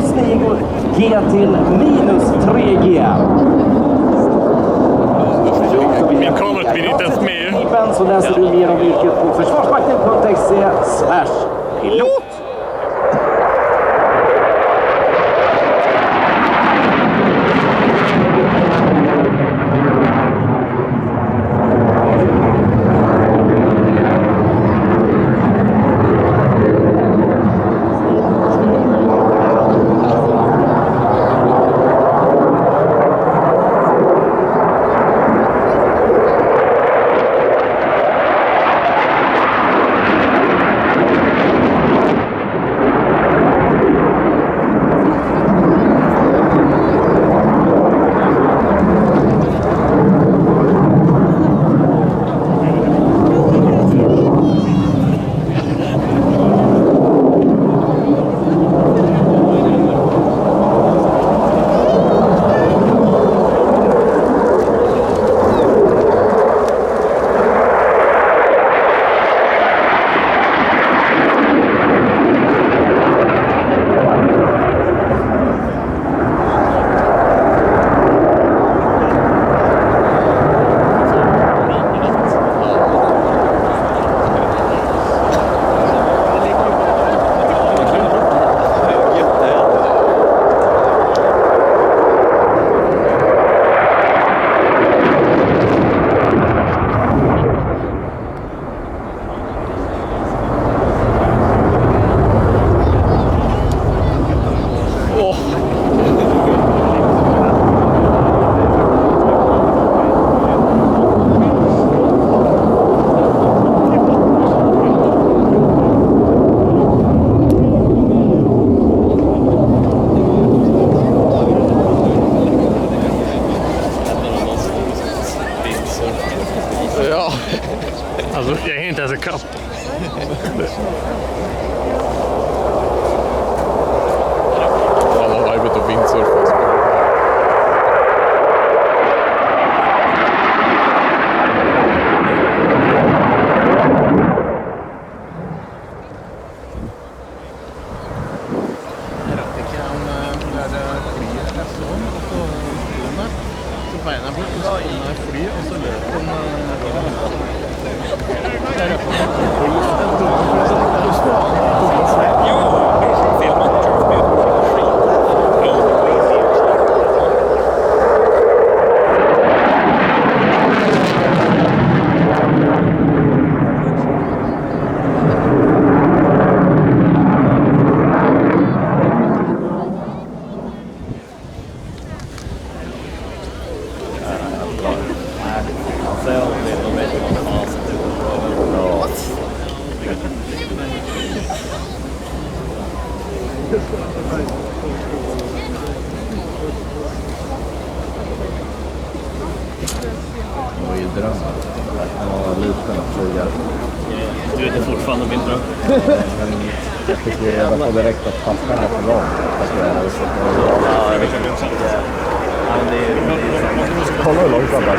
stiger G till -3G. Min kamera blir inte ens med. Så läser du mer om yrket på försvarsmakten.se/pilot. Ja, alltså jag är inte ens en katt. Alla har vibet och vindsurfa. Beina bort, og så kommer jeg fly, og så løper Det var ju drömmen. Jag var liten och flyga. Du vet, det är fortfarande min dröm. Jag fick ju reda på direkt att pappa var för långt. Kolla hur långt han var.